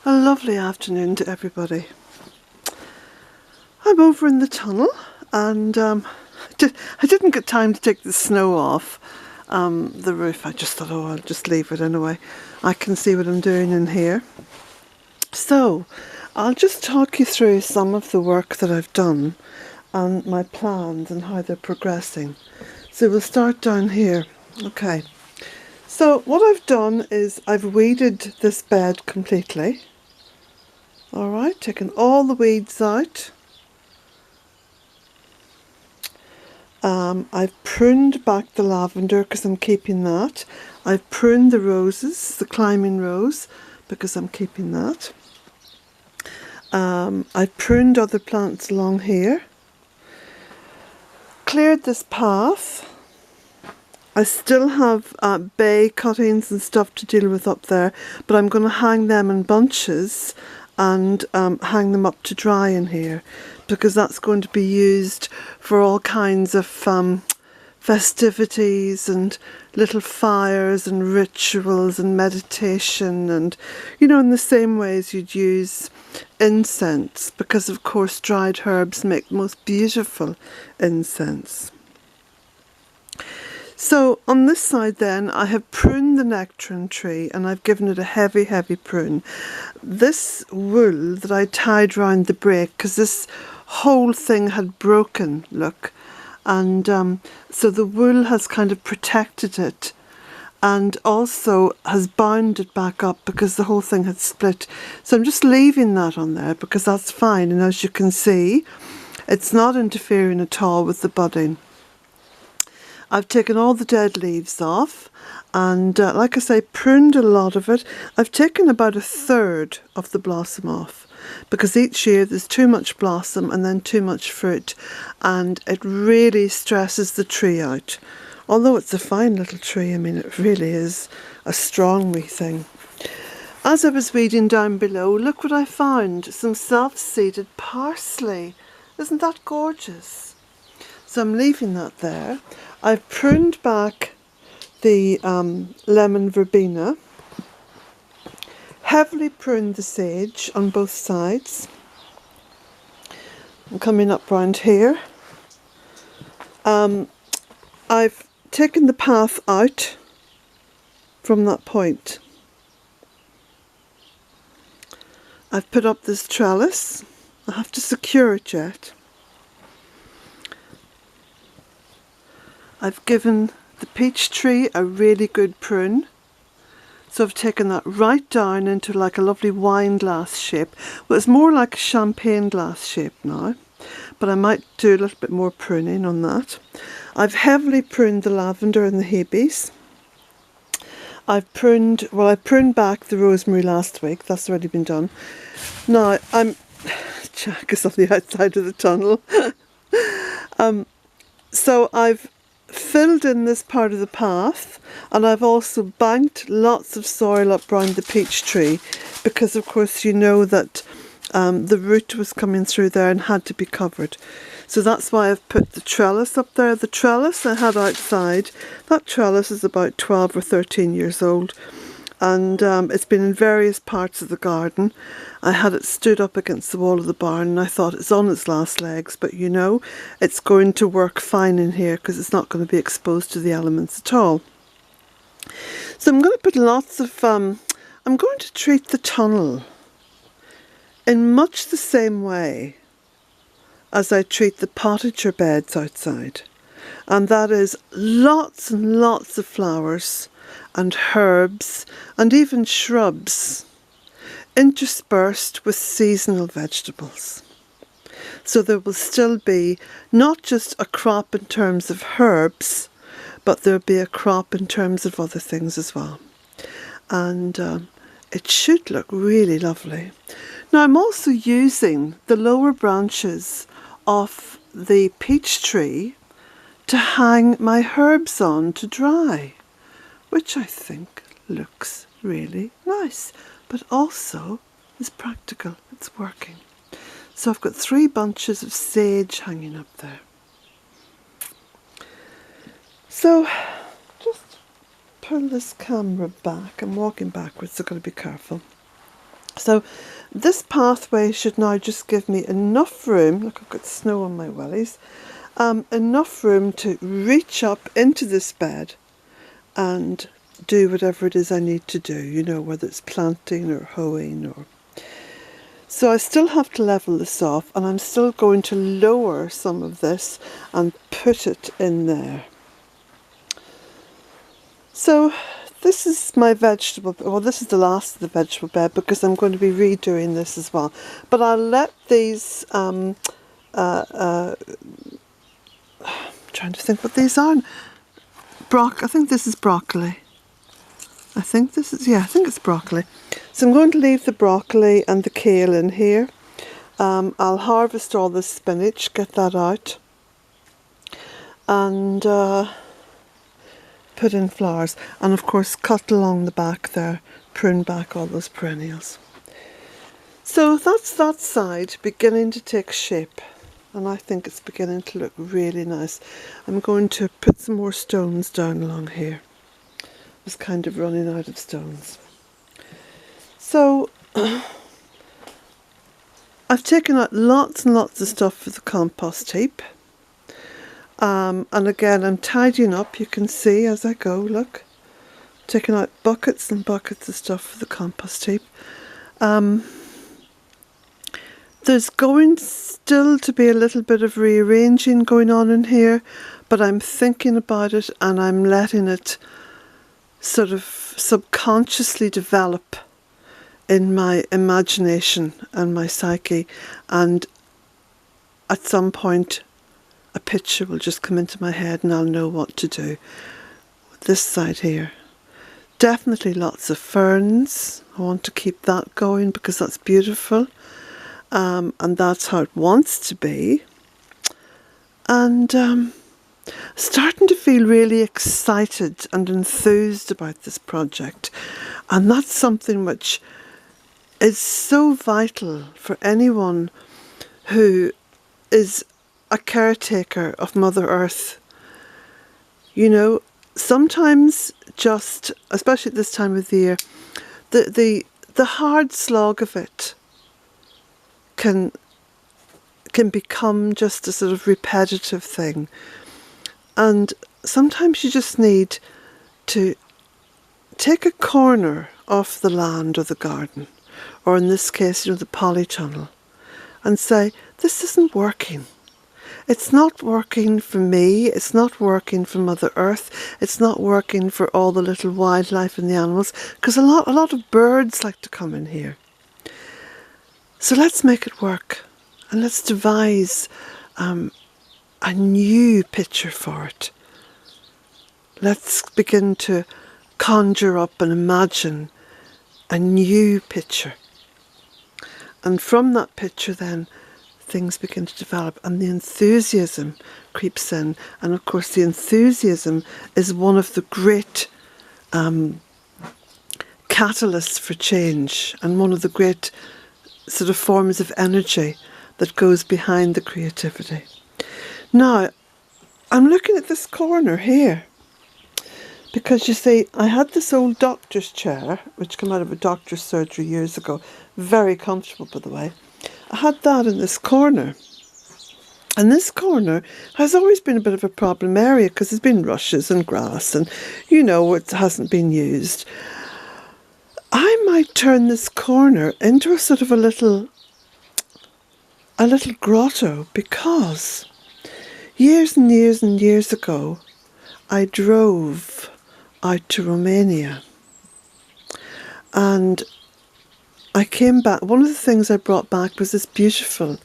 A lovely afternoon to everybody. I'm over in the tunnel and I didn't get time to take the snow off the roof. I just thought, oh, I'll just leave it anyway. I can see what I'm doing in here. So I'll just talk you through some of the work that I've done and my plans and how they're progressing. So we'll start down here. Okay. So what I've done is I've weeded this bed completely. Alright, taking all the weeds out. I've pruned back the lavender because I'm keeping that. I've pruned the roses, the climbing rose, because I'm keeping that. I've pruned other plants along here. Cleared this path. I still have bay cuttings and stuff to deal with up there, but I'm going to hang them in bunches and hang them up to dry in here, because that's going to be used for all kinds of festivities and little fires and rituals and meditation, and you know, in the same way as you'd use incense, because of course dried herbs make the most beautiful incense. So on this side then, I have pruned the nectarine tree and I've given it a heavy prune. This wool that I tied round the break, because this whole thing had broken, look, and so the wool has kind of protected it and also has bound it back up because the whole thing had split. So I'm just leaving that on there because that's fine, and as you can see, it's not interfering at all with the budding. I've taken all the dead leaves off and like I say, pruned a lot of it. I've taken about 1/3 of the blossom off because each year there's too much blossom and then too much fruit, and it really stresses the tree out. Although it's a fine little tree, I mean, it really is a strong wee thing. As I was weeding down below, look what I found, some self-seeded parsley. Isn't that gorgeous? So I'm leaving that there. I've pruned back the lemon verbena, heavily pruned the sage on both sides. I'm coming up round here. I've taken the path out from that point. I've put up this trellis. I have to secure it yet. I've given the peach tree a really good prune. So I've taken that right down into like a lovely wine glass shape. Well, it's more like a champagne glass shape now, but I might do a little bit more pruning on that. I've heavily pruned the lavender and the habies. I pruned back the rosemary last week. That's already been done. Now, Jack is on the outside of the tunnel. So I've filled in this part of the path, and I've also banked lots of soil up round the peach tree because of course you know that the root was coming through there and had to be covered. So that's why I've put the trellis up there. The trellis I had outside, that trellis is about 12 or 13 years old, and it's been in various parts of the garden. I had it stood up against the wall of the barn and I thought it's on its last legs, but you know, it's going to work fine in here because it's not going to be exposed to the elements at all. So I'm going to put lots of, I'm going to treat the tunnel in much the same way as I treat the potager beds outside. And that is lots and lots of flowers and herbs and even shrubs interspersed with seasonal vegetables. So there will still be not just a crop in terms of herbs, but there'll be a crop in terms of other things as well. And it should look really lovely. Now I'm also using the lower branches of the peach tree to hang my herbs on to dry, which I think looks really nice, but also is practical. It's working. So I've got 3 bunches of sage hanging up there. So just pull this camera back. I'm walking backwards, so I've got to be careful. So this pathway should now just give me enough room, look, I've got snow on my wellies, enough room to reach up into this bed and do whatever it is I need to do, you know, whether it's planting or hoeing or... So I still have to level this off, and I'm still going to lower some of this and put it in there. So this is my vegetable, well, this is the last of the vegetable bed because I'm going to be redoing this as well. But I'll let these, I'm trying to think what these are. I think this is broccoli. I think it's broccoli. So I'm going to leave the broccoli and the kale in here. I'll harvest all the spinach, get that out, and put in flowers. And of course cut along the back there, prune back all those perennials. So that's that side beginning to take shape. And I think it's beginning to look really nice. I'm going to put some more stones down along here. I was kind of running out of stones. So I've taken out lots and lots of stuff for the compost heap. And again, I'm tidying up, you can see as I go, look. Taking out buckets and buckets of stuff for the compost heap. There's going still to be a little bit of rearranging going on in here, but I'm thinking about it and I'm letting it sort of subconsciously develop in my imagination and my psyche, and at some point a picture will just come into my head and I'll know what to do. This side here, definitely lots of ferns. I want to keep that going because that's beautiful, and that's how it wants to be. And starting to feel really excited and enthused about this project, and that's something which is so vital for anyone who is a caretaker of Mother Earth. You know, sometimes just, especially at this time of the year, the hard slog of it can become just a sort of repetitive thing. And sometimes you just need to take a corner off the land or the garden, or in this case, you know, the polytunnel, and say, this isn't working. It's not working for me, it's not working for Mother Earth, it's not working for all the little wildlife and the animals, because a lot of birds like to come in here. So let's make it work, and let's devise a new picture for it. Let's begin to conjure up and imagine a new picture. And from that picture then, things begin to develop and the enthusiasm creeps in. And of course the enthusiasm is one of the great catalysts for change, and one of the great sort of forms of energy that goes behind the creativity. Now, I'm looking at this corner here, because you see, I had this old doctor's chair, which came out of a doctor's surgery years ago, very comfortable by the way. I had that in this corner, and this corner has always been a bit of a problem area because there's been rushes and grass and, you know, it hasn't been used. I might turn this corner into a sort of a little grotto, because years and years and years ago I drove out to Romania and I came back. One of the things I brought back was this beautiful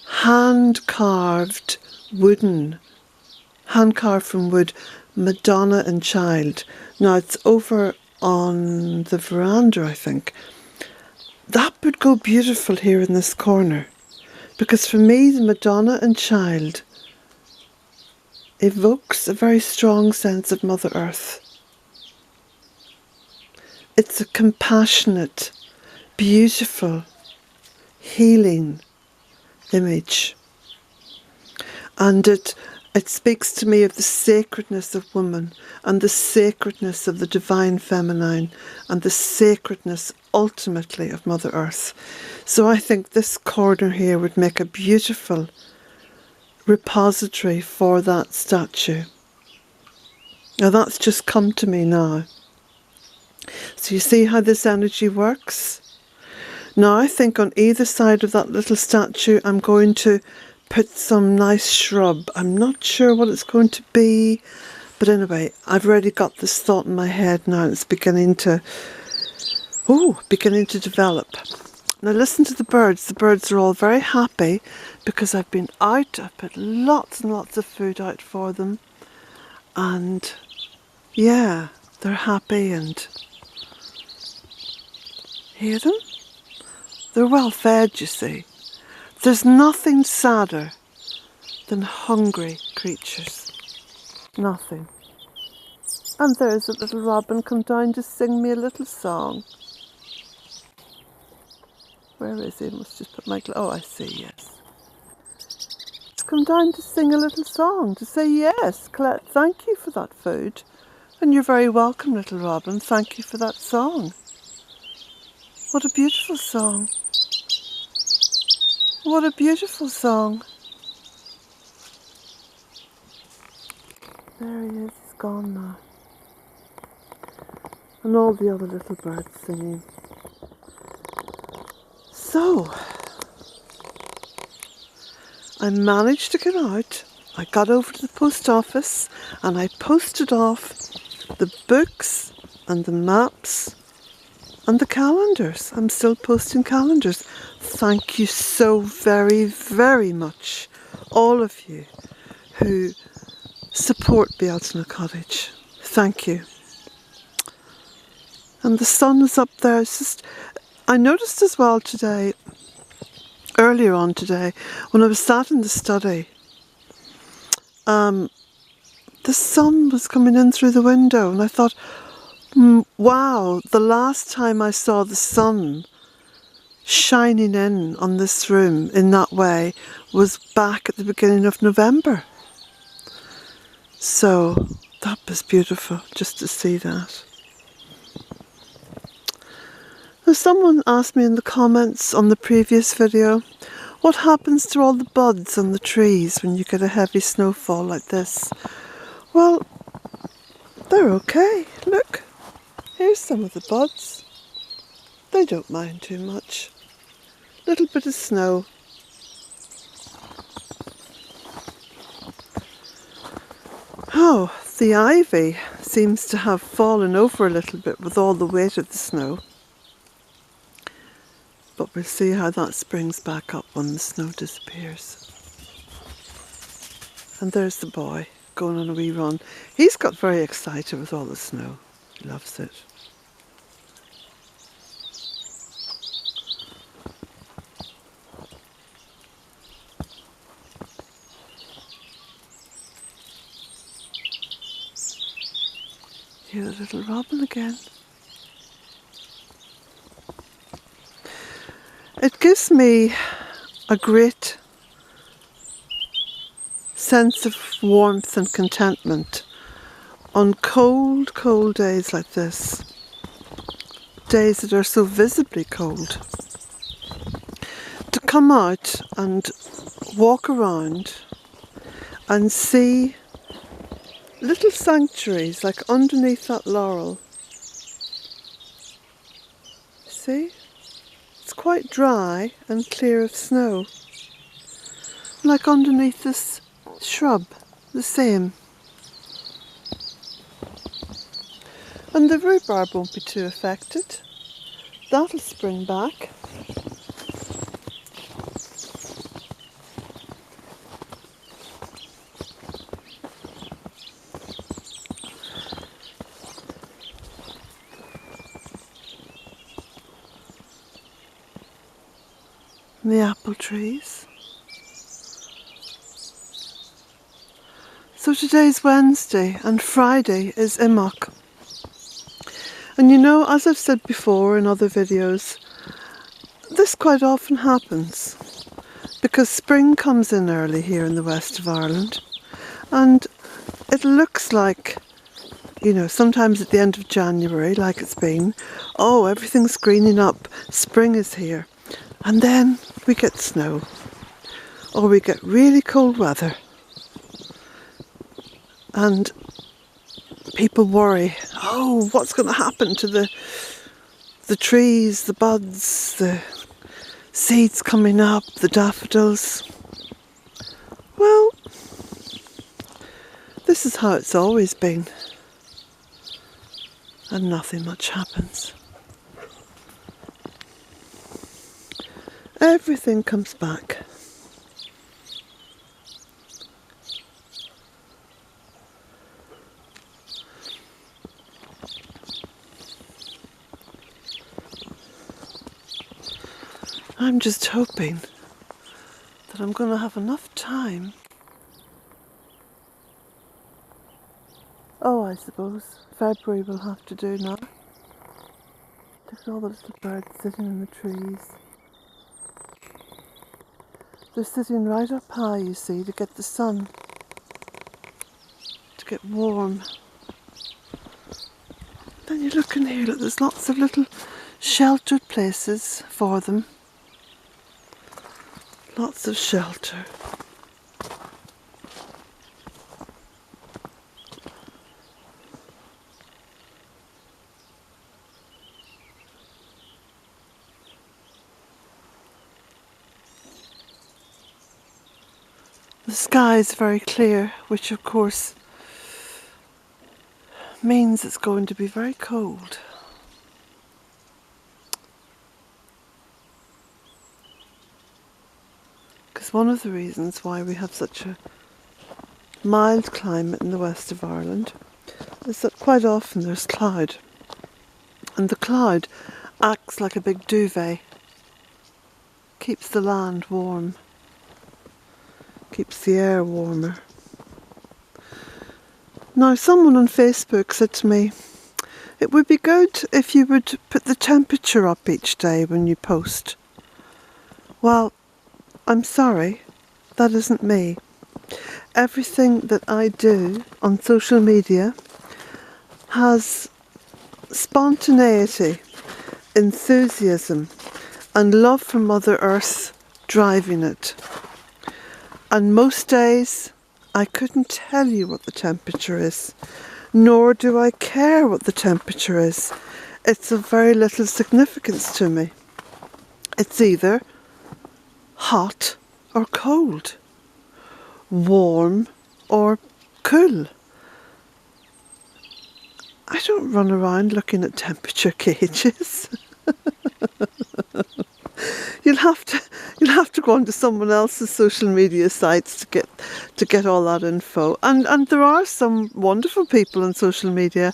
hand-carved from wood Madonna and Child. Now it's over on the veranda, I think. That would go beautiful here in this corner, because for me the Madonna and Child evokes a very strong sense of Mother Earth. It's a compassionate, beautiful, healing image, and it It speaks to me of the sacredness of woman and the sacredness of the divine feminine and the sacredness ultimately of Mother Earth. So I think this corner here would make a beautiful repository for that statue. Now that's just come to me now. So you see how this energy works? Now I think on either side of that little statue I'm going to put some nice shrub. I'm not sure what it's going to be, but anyway, I've already got this thought in my head now. It's beginning to develop. Now listen to the birds. The birds are all very happy because I've been out. I've put lots and lots of food out for them, and yeah, they're happy. And hear them? They're well fed, you see. There's nothing sadder than hungry creatures. Nothing. And there's a little robin come down to sing me a little song. Where is he? I must just put my... Oh, I see, yes. He's come down to sing a little song, to say yes, Colette, thank you for that food. And you're very welcome, little robin. Thank you for that song. What a beautiful song. What a beautiful song. There he is, he's gone now. And all the other little birds singing. So, I managed to get out. I got over to the post office and I posted off the books and the maps and the calendars. I'm still posting calendars. Thank you so very, very much, all of you who support Bealtaine Cottage. Thank you. And the sun is up there. It's just, I noticed as well today, earlier on today, when I was sat in the study, the sun was coming in through the window, and I thought, wow, the last time I saw the sun shining in on this room in that way was back at the beginning of November. So that was beautiful just to see that. Now, someone asked me in the comments on the previous video, what happens to all the buds on the trees when you get a heavy snowfall like this? Well, they're okay. Look, here's some of the buds. They don't mind too much. Little bit of snow. Oh, the ivy seems to have fallen over a little bit with all the weight of the snow. But we'll see how that springs back up when the snow disappears. And there's the boy going on a wee run. He's got very excited with all the snow. He loves it. Hear the little robin again. It gives me a great sense of warmth and contentment on cold, cold days like this. Days that are so visibly cold. To come out and walk around and see little sanctuaries like underneath that laurel. See? It's quite dry and clear of snow. Like underneath this shrub, the same. And the rhubarb won't be too affected. That'll spring back. And the apple trees. So today's Wednesday and Friday is Immock. And you know, as I've said before in other videos, this quite often happens because spring comes in early here in the west of Ireland, And it looks like, you know, sometimes at the end of January, like it's been, oh, everything's greening up, spring is here. And then we get snow, or we get really cold weather. And people worry, oh, what's going to happen to the trees, the buds, the seeds coming up, the daffodils? Well, this is how it's always been. And nothing much happens. Everything comes back. I'm just hoping that I'm going to have enough time. Oh, I suppose February will have to do now. Look at all the little birds sitting in the trees. They're sitting right up high, you see, to get the sun, to get warm. Then you look in here, look, there's lots of little sheltered places for them. Lots of shelter. The sky is very clear, which of course means it's going to be very cold. Because one of the reasons why we have such a mild climate in the west of Ireland is that quite often there's cloud. And the cloud acts like a big duvet, keeps the land warm, keeps the air warmer. Now, someone on Facebook said to me, it would be good if you would put the temperature up each day when you post. Well, I'm sorry, that isn't me. Everything that I do on social media has spontaneity, enthusiasm, and love for Mother Earth driving it. And most days, I couldn't tell you what the temperature is, nor do I care what the temperature is. It's of very little significance to me. It's either hot or cold, warm or cool. I don't run around looking at temperature gauges. You'll have to go onto someone else's social media sites to get all that info. And there are some wonderful people on social media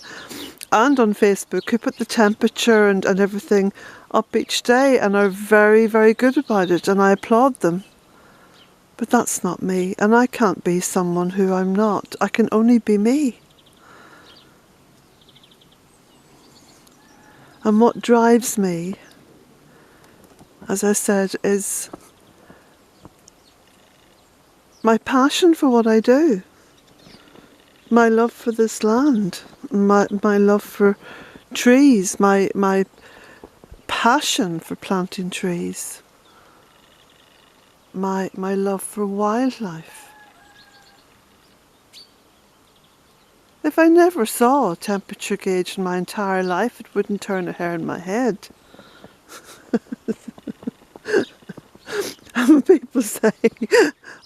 and on Facebook who put the temperature and everything up each day and are very, very good about it, and I applaud them. But that's not me, and I can't be someone who I'm not. I can only be me. And what drives me, as I said, is my passion for what I do, my love for this land, my love for trees, my passion for planting trees, my love for wildlife. If I never saw a temperature gauge in my entire life, it wouldn't turn a hair in my head. And when people say,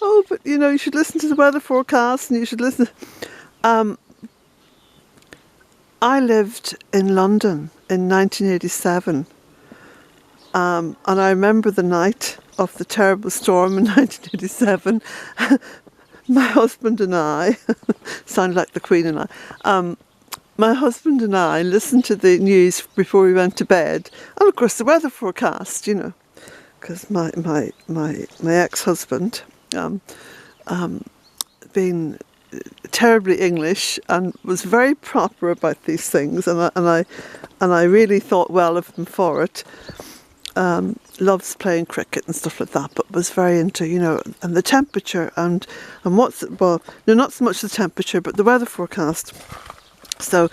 oh, but you know, you should listen to the weather forecast and you should listen. I lived in London in 1987, and I remember the night of the terrible storm in 1987. My husband and I, sound like the Queen and I, my husband and I listened to the news before we went to bed, and of course the weather forecast, you know, because my ex-husband, being terribly English and was very proper about these things, and I really thought well of him for it. loves playing cricket and stuff like that, but was very into, you know, and the temperature and what's, well, no, not so much the temperature, but the weather forecast. So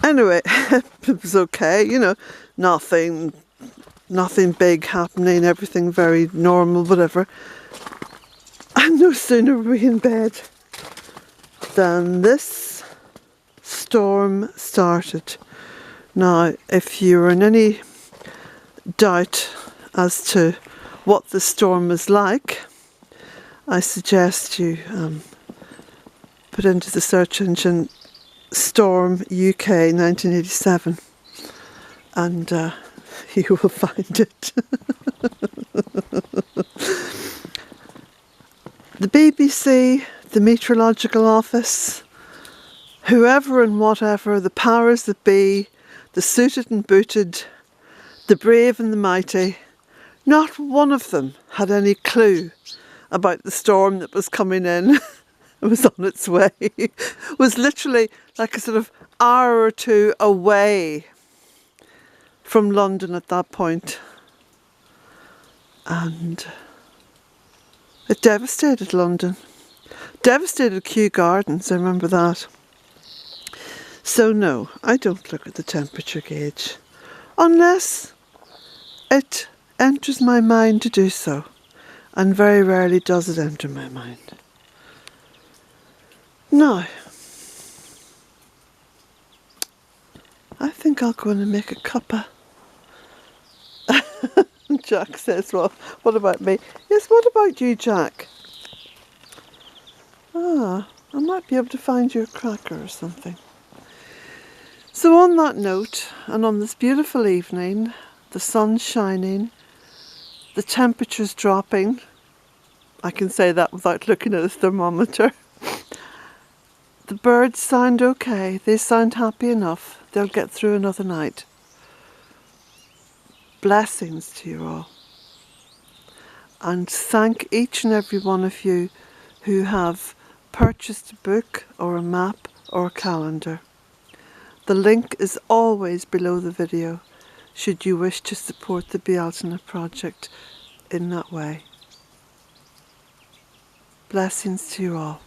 anyway, it was okay, you know, nothing big happening, everything very normal, whatever. And no sooner were we in bed than this storm started. Now, if you're in any doubt as to what the storm was like, I suggest you put into the search engine Storm UK 1987 and you will find it. The BBC, the Meteorological Office, whoever and whatever, the powers that be, the suited and booted, the brave and the mighty, not one of them had any clue about the storm that was coming in. It was on its way. It was literally like a sort of hour or two away from London at that point. And it devastated London. Devastated Kew Gardens, I remember that. So no, I don't look at the temperature gauge unless it enters my mind to do so, and very rarely does it enter my mind. Now, I think I'll go in and make a cuppa. Jack says, well, what about me? Yes, what about you, Jack? I might be able to find you a cracker or something. So on that note, and on this beautiful evening, the sun's shining, the temperature's dropping. I can say that without looking at a thermometer. The birds sound okay. They sound happy enough. They'll get through another night. Blessings to you all. And thank each and every one of you who have purchased a book or a map or a calendar. The link is always below the video, should you wish to support the Bealtaine project in that way. Blessings to you all.